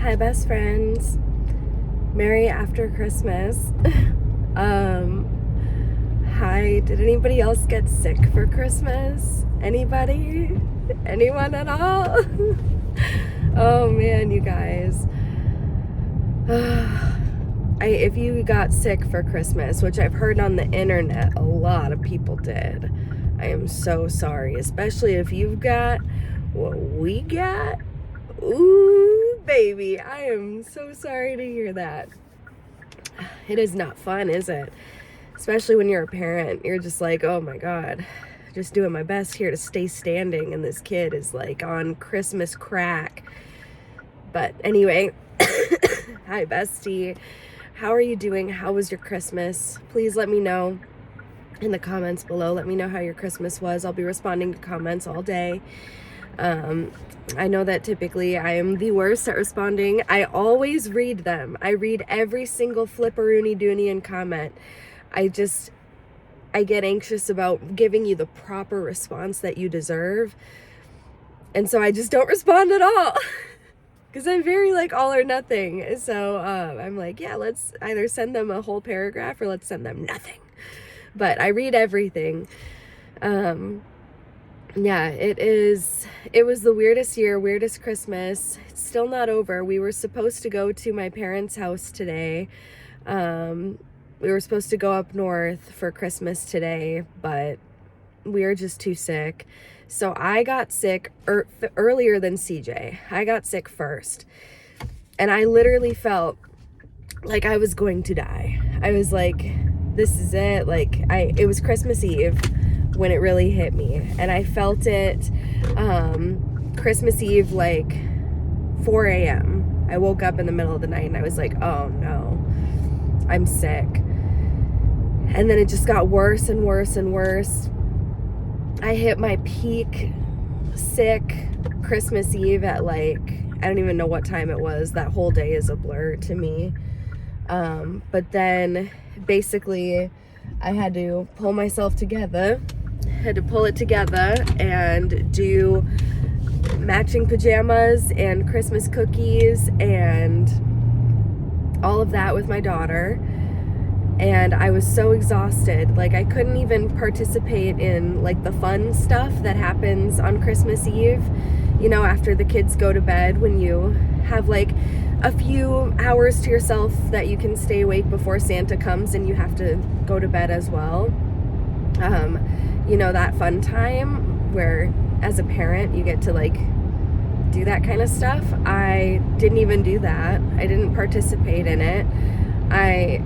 Hi, best friends. Merry after Christmas. Hi, did anybody else get sick for Christmas? Anybody? Anyone at all? Oh man, you guys. If you got sick for Christmas, which I've heard on the internet a lot of people did, I am so sorry, especially if you've got what we got. Ooh, baby, I am so sorry to hear that. It is not fun, is it? Especially when you're a parent, you're just like, oh my God, just doing my best here to stay standing, and this kid is like on Christmas crack. But anyway, hi bestie. How are you doing? How was your Christmas? Please let me know in the comments below. Let me know how your Christmas was. I'll be responding to comments all day. I know that typically I am the worst at responding. I always read them. I read every single flipperoony doonian comment. I get anxious about giving you the proper response that you deserve. And so I just don't respond at all. Because I'm very like all or nothing. So I'm like, yeah, let's either send them a whole paragraph or let's send them nothing. But I read everything. Yeah, it was the weirdest year, weirdest Christmas. It's still not over. We were supposed to go to my parents' house today. We were supposed to go up north for Christmas today, but we were just too sick. So I got sick earlier than CJ. I got sick first. And I literally felt like I was going to die. I was like, this is it. Like it was Christmas Eve when it really hit me. And I felt it Christmas Eve, like 4 a.m. I woke up in the middle of the night and I was like, oh no, I'm sick. And then it just got worse and worse and worse. I hit my peak sick Christmas Eve at like, I don't even know what time it was. That whole day is a blur to me. But then basically I had to pull myself together, and do matching pajamas and Christmas cookies and all of that with my daughter. And I was so exhausted. Like I couldn't even participate in like the fun stuff that happens on Christmas Eve, you know, after the kids go to bed, when you have like a few hours to yourself that you can stay awake before Santa comes and you have to go to bed as well. You know, that fun time where as a parent you get to like do that kind of stuff. I didn't even do that. I didn't participate in it. I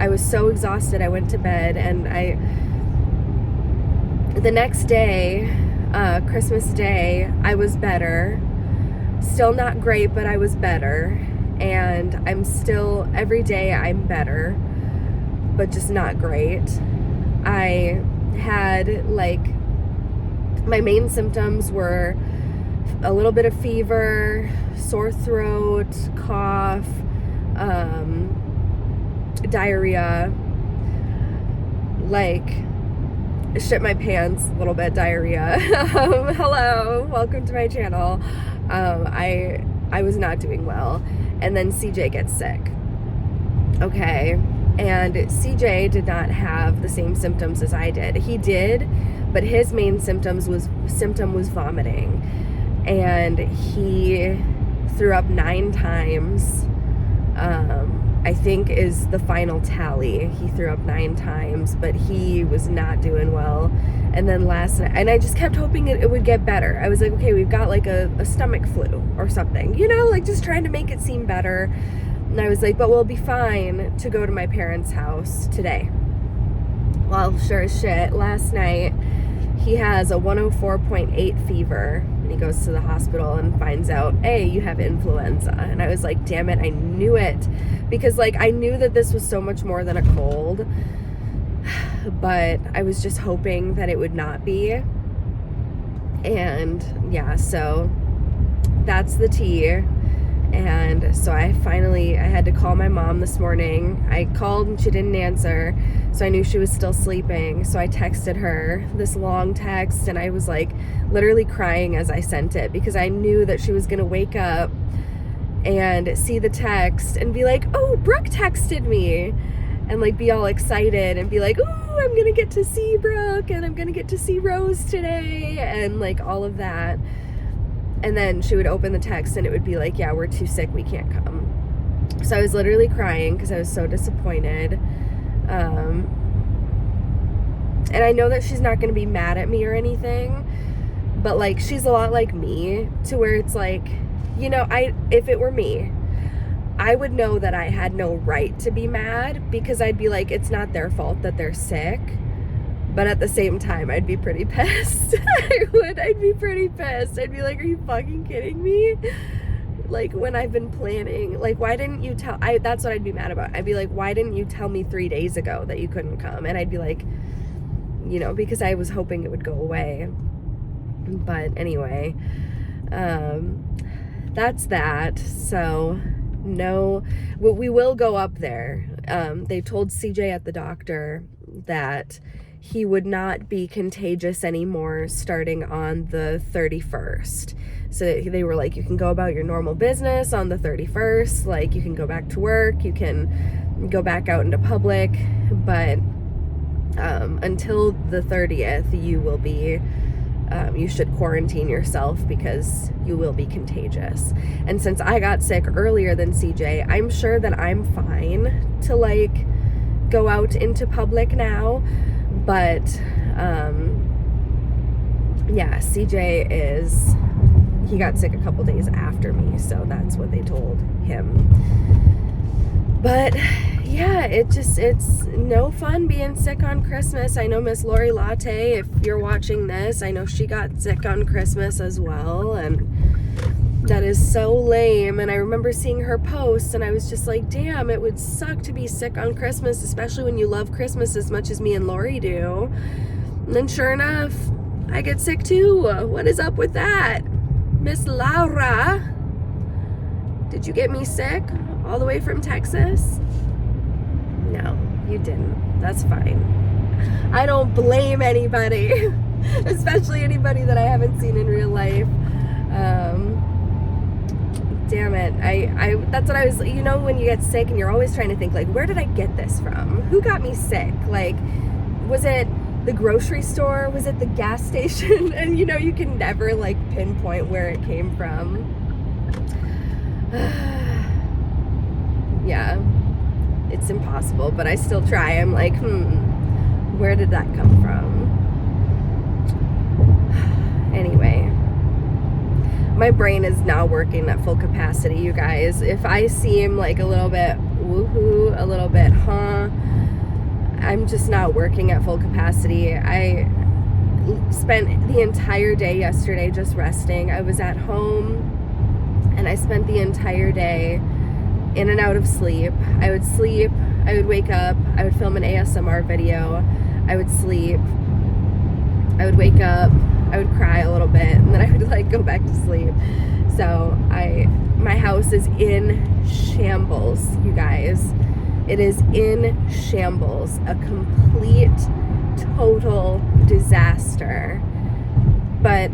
was so exhausted. I went to bed, and the next day, Christmas Day, I was better. Still not great, but I was better. And I'm still, every day I'm better, but just not great. I had like, my main symptoms were a little bit of fever, sore throat, cough, diarrhea, like shit my pants a little bit diarrhea. Hello, welcome to my channel. I was not doing well, and then CJ gets sick. Okay, and CJ did not have the same symptoms as I did. He did, but his main symptom was vomiting, and he threw up 9 times. I think is the final tally. He threw up 9 times, but he was not doing well. And then last night, and I just kept hoping it would get better. I was like, okay, we've got like a stomach flu or something, you know, like just trying to make it seem better. And I was like, but we'll be fine to go to my parents' house today. Well, sure as shit, last night he has a 104.8 fever. And he goes to the hospital and finds out, hey, you have influenza. And I was like, damn it, I knew it. Because like I knew that this was so much more than a cold, but I was just hoping that it would not be. And yeah, so that's the tea. And so I had to call my mom this morning. I called and she didn't answer, so I knew she was still sleeping. So I texted her this long text, and I was like literally crying as I sent it, because I knew that she was gonna wake up and see the text and be like, oh, Brooke texted me, and like be all excited and be like, oh, I'm gonna get to see Brooke and I'm gonna get to see Rose today and like all of that. And then she would open the text and it would be like, yeah, we're too sick, we can't come. So I was literally crying because I was so disappointed. And I know that she's not going to be mad at me or anything, but like she's a lot like me, to where it's like, you know, if it were me, I would know that I had no right to be mad, because I'd be like, it's not their fault that they're sick. But at the same time, I'd be pretty pissed. I'd be pretty pissed. I'd be like, are you fucking kidding me? Like, when I've been planning, like, why didn't you tell, that's what I'd be mad about. I'd be like, why didn't you tell me 3 days ago that you couldn't come? And I'd be like, you know, because I was hoping it would go away. But anyway, that's that. So no, we will go up there. They told CJ at the doctor that he would not be contagious anymore starting on the 31st. So they were like, you can go about your normal business on the 31st. Like, you can go back to work, you can go back out into public, but until the 30th, you will be, you should quarantine yourself because you will be contagious. And since I got sick earlier than CJ, I'm sure that I'm fine to like go out into public now. But yeah, CJ he got sick a couple days after me, so that's what they told him. But yeah, it's no fun being sick on Christmas. I know Miss Lori Latte, if you're watching this, I know she got sick on Christmas as well, and that is so lame. And I remember seeing her post and I was just like, damn, it would suck to be sick on Christmas, especially when you love Christmas as much as me and Lori do. And then sure enough, I get sick too. What is up with that? Miss Laura, did you get me sick all the way from Texas? No, you didn't. That's fine. I don't blame anybody, especially anybody that I haven't seen in real life. Damn it. I that's what I was, you know, when you get sick and you're always trying to think, like, where did I get this from? Who got me sick? Like, was it the grocery store? Was it the gas station? And, you know, you can never, like, pinpoint where it came from. Yeah, it's impossible, but I still try. I'm like, where did that come from? Anyway, my brain is now working at full capacity, you guys. If I seem like a little bit woohoo, a little bit I'm just not working at full capacity. I spent the entire day yesterday just resting. I was at home and I spent the entire day in and out of sleep. I would sleep, I would wake up, I would film an ASMR video, I would sleep, I would wake up, I would cry a little bit, and then I would like go back to sleep. So my house is in shambles, you guys. It is in shambles, a complete, total disaster. But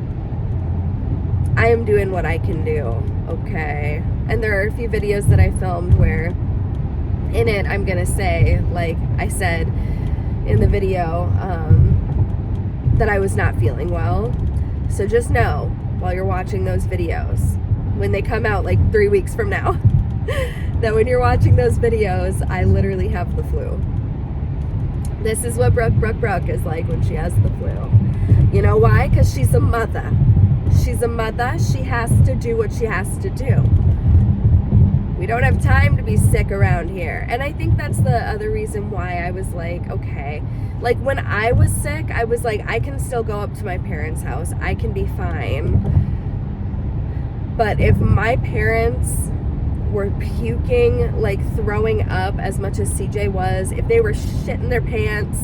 I am doing what I can do, okay? And there are a few videos that I filmed where in it I'm gonna say, like I said in the video, that I was not feeling well. So just know, while you're watching those videos, when they come out like 3 weeks from now, that when you're watching those videos, I literally have the flu. This is what Brooke is like when she has the flu. You know why? Because she's a mother. She's a mother. She has to do what she has to do. We don't have time to be sick around here. And I think that's the other reason why I was like, okay. Like when I was sick, I was like, I can still go up to my parents' house. I can be fine. But if my parents were puking, like throwing up as much as CJ was, if they were shitting their pants,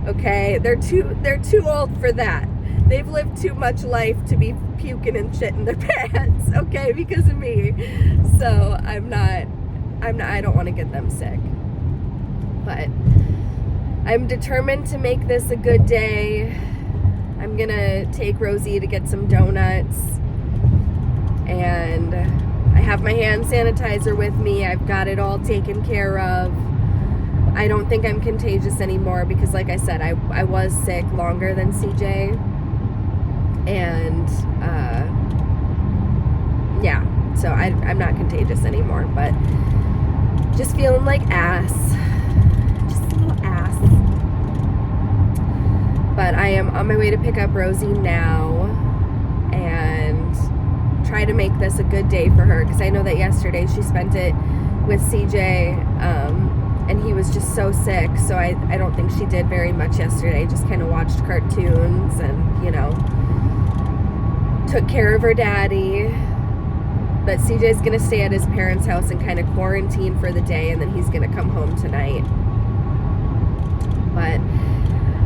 okay, they're too old for that. They've lived too much life to be puking and shitting their pants, okay, because of me. So I don't want to get them sick. But I'm determined to make this a good day. I'm gonna take Rosie to get some donuts, and I have my hand sanitizer with me. I've got it all taken care of. I don't think I'm contagious anymore because, like I said, I was sick longer than CJ. And, yeah, so I'm not contagious anymore, but just feeling like ass. Just a little ass. But I am on my way to pick up Rosie now and try to make this a good day for her, because I know that yesterday she spent it with CJ, and he was just so sick, so I don't think she did very much yesterday. Just kind of watched cartoons and, you know, took care of her daddy. But CJ's gonna stay at his parents' house and kind of quarantine for the day, and then he's gonna come home tonight. But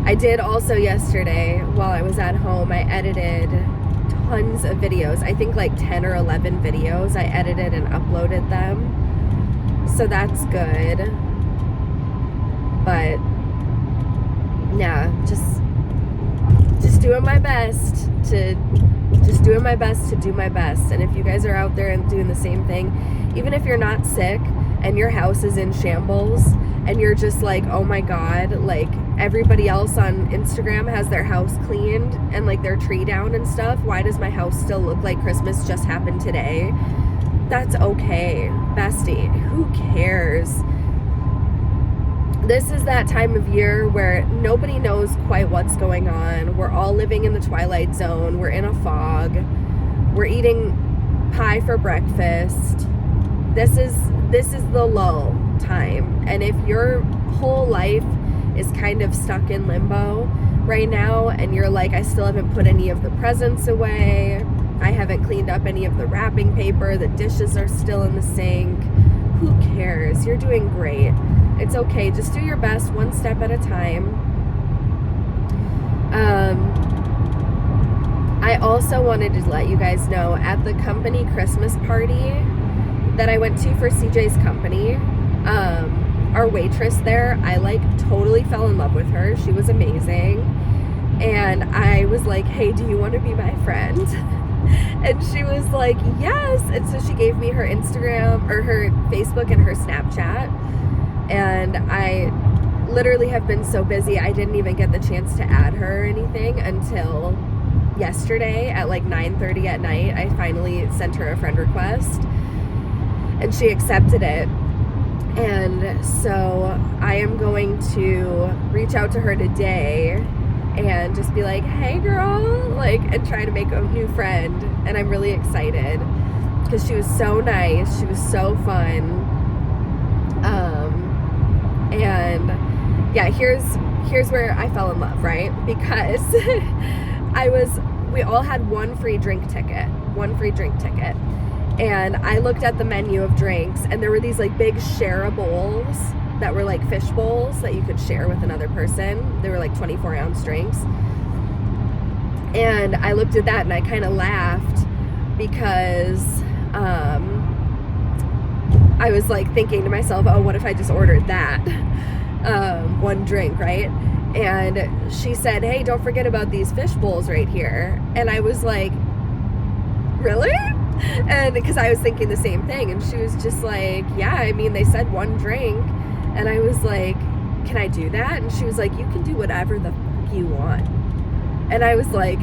I did also yesterday, while I was at home, I edited tons of videos. I think like 10 or 11 videos. I edited and uploaded them. So that's good. But yeah, just doing my best to do my best. And if you guys are out there and doing the same thing, even if you're not sick and your house is in shambles and you're just like, oh my God, like everybody else on Instagram has their house cleaned and like their tree down and stuff, why does my house still look like Christmas just happened today? That's okay, bestie. Who cares? This is that time of year where nobody knows quite what's going on. We're all living in the twilight zone. We're in a fog. We're eating pie for breakfast. This is the lull time. And if your whole life is kind of stuck in limbo right now and you're like, I still haven't put any of the presents away, I haven't cleaned up any of the wrapping paper, the dishes are still in the sink, who cares? You're doing great. It's okay. Just do your best one step at a time. I also wanted to let you guys know, at the company Christmas party that I went to for CJ's company, our waitress there, I like totally fell in love with her. She was amazing. And I was like, hey, do you want to be my friend? And she was like, yes. And so she gave me her Instagram or her Facebook and her Snapchat. And I literally have been so busy, I didn't even get the chance to add her or anything until yesterday at like 9:30 at night. I finally sent her a friend request and she accepted it. And so I am going to reach out to her today and just be like, hey girl, like, and try to make a new friend. And I'm really excited because she was so nice. She was so fun. And yeah, here's where I fell in love, right? Because we all had one free drink ticket. And I looked at the menu of drinks and there were these like big share bowls that were like fish bowls that you could share with another person. They were like 24-ounce drinks. And I looked at that and I kind of laughed because I was like thinking to myself, oh, what if I just ordered that one drink, right? And she said, hey, don't forget about these fish bowls right here. And I was like, really? And because I was thinking the same thing. And she was just like, yeah, I mean, they said one drink. And I was like, can I do that? And she was like, you can do whatever the fuck you want. And I was like,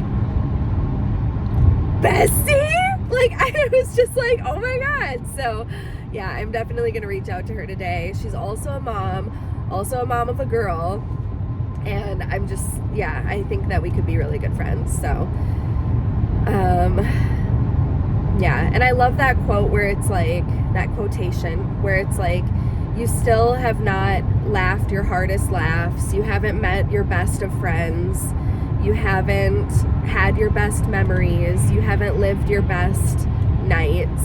bestie? Like, I was just like, oh my God. So yeah, I'm definitely going to reach out to her today. She's also a mom of a girl. And I'm just, yeah, I think that we could be really good friends. So, yeah. And I love that quote where it's like, that quotation where it's like, you still have not laughed your hardest laughs. You haven't met your best of friends. You haven't had your best memories. You haven't lived your best nights.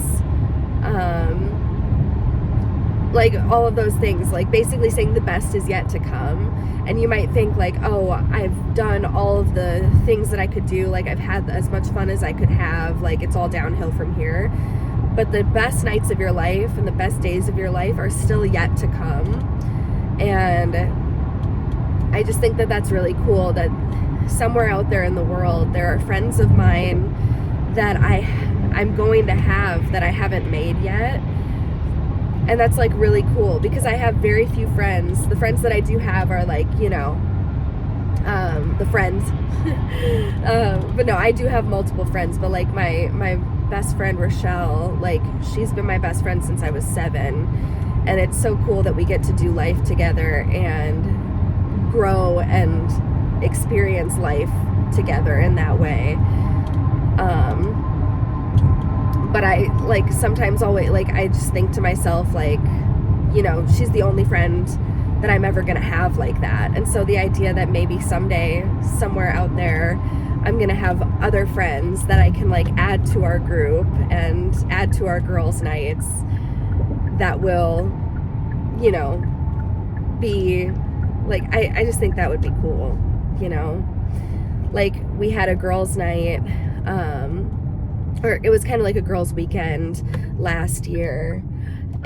Like all of those things, like basically saying the best is yet to come. And you might think like, oh, I've done all of the things that I could do. Like I've had as much fun as I could have. Like it's all downhill from here. But the best nights of your life and the best days of your life are still yet to come. And I just think that that's really cool that somewhere out there in the world, there are friends of mine that I I'm going to have that I haven't made yet. And that's like really cool because I have very few friends. The friends that I do have are like, you know, the friends. But no, I do have multiple friends, but like my best friend Rochelle, like she's been my best friend since I was 7. And it's so cool that we get to do life together and grow and experience life together in that way. But I like sometimes always like I just think to myself like, you know, she's the only friend that I'm ever gonna have like that. And so the idea that maybe someday somewhere out there I'm gonna have other friends that I can like add to our group and add to our girls' nights that will, you know, be like I just think that would be cool, you know. Like we had a girls' night, or it was kind of like a girls' weekend last year,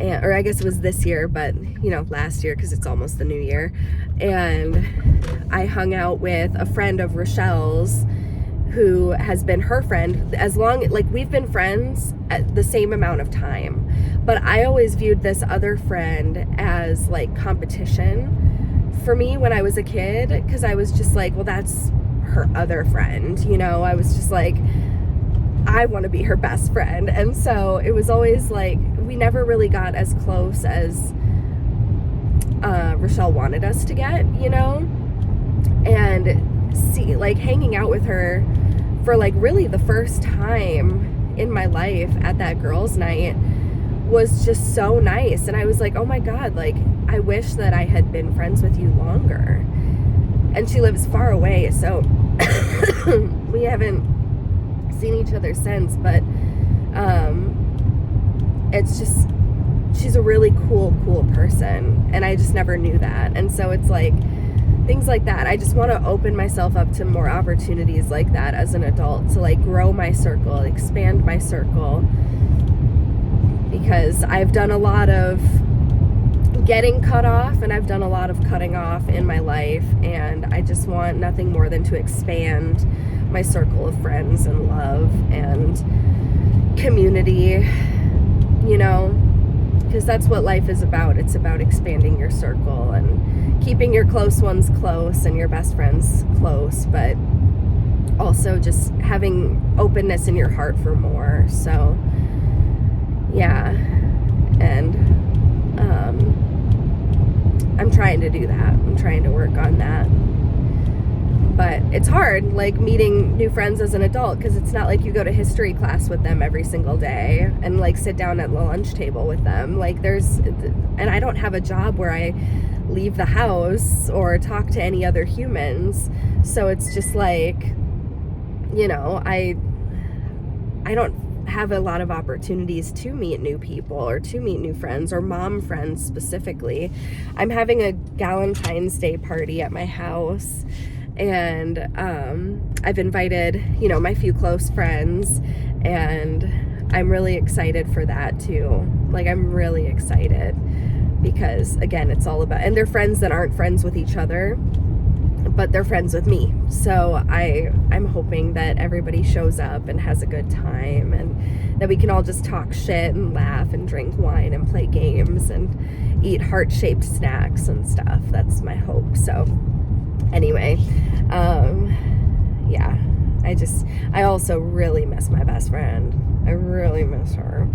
or I guess it was this year, but you know, last year because it's almost the new year. And I hung out with a friend of Rochelle's who has been her friend as long, like we've been friends at the same amount of time, but I always viewed this other friend as like competition for me when I was a kid, because I was just like, well, that's her other friend, you know. I was just like, I want to be her best friend. And so it was always like we never really got as close as Rochelle wanted us to get, you know. And see, like hanging out with her for like really the first time in my life at that girls' night was just so nice. And I was like, oh my God, like I wish that I had been friends with you longer. And she lives far away, so we haven't seen each other since, but it's just, she's a really cool person, and I just never knew that. And so it's like things like that. I just want to open myself up to more opportunities like that as an adult, to like grow my circle, expand my circle, because I've done a lot of getting cut off and I've done a lot of cutting off in my life, and I just want nothing more than to expand my circle of friends and love and community, you know, because that's what life is about. It's about expanding your circle and keeping your close ones close and your best friends close, but also just having openness in your heart for more. So yeah, and I'm trying to do that. I'm trying to work on that. But it's hard, like meeting new friends as an adult, because it's not like you go to history class with them every single day and like sit down at the lunch table with them. Like and I don't have a job where I leave the house or talk to any other humans. So it's just like, you know, I don't have a lot of opportunities to meet new people or to meet new friends or mom friends specifically. I'm having a Valentine's Day party at my house, and I've invited, you know, my few close friends, and I'm really excited for that too. Like I'm really excited because again, it's all about, and they're friends that aren't friends with each other, but they're friends with me. So I'm hoping that everybody shows up and has a good time, and that we can all just talk shit and laugh and drink wine and play games and eat heart-shaped snacks and stuff. That's my hope. So anyway, yeah, I also really miss my best friend. I really miss her.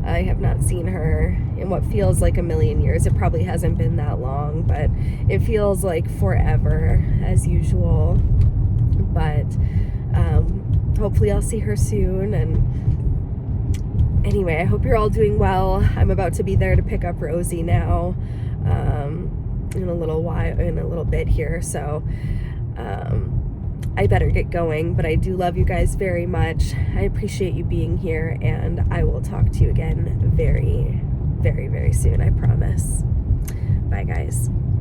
I have not seen her in what feels like a million years. It probably hasn't been that long, but it feels like forever as usual. But hopefully I'll see her soon. And anyway, I hope you're all doing well. I'm about to be there to pick up Rosie now in a little bit here. So I better get going, but I do love you guys very much. I appreciate you being here, and I will talk to you again very, very, very soon, I promise. Bye, guys.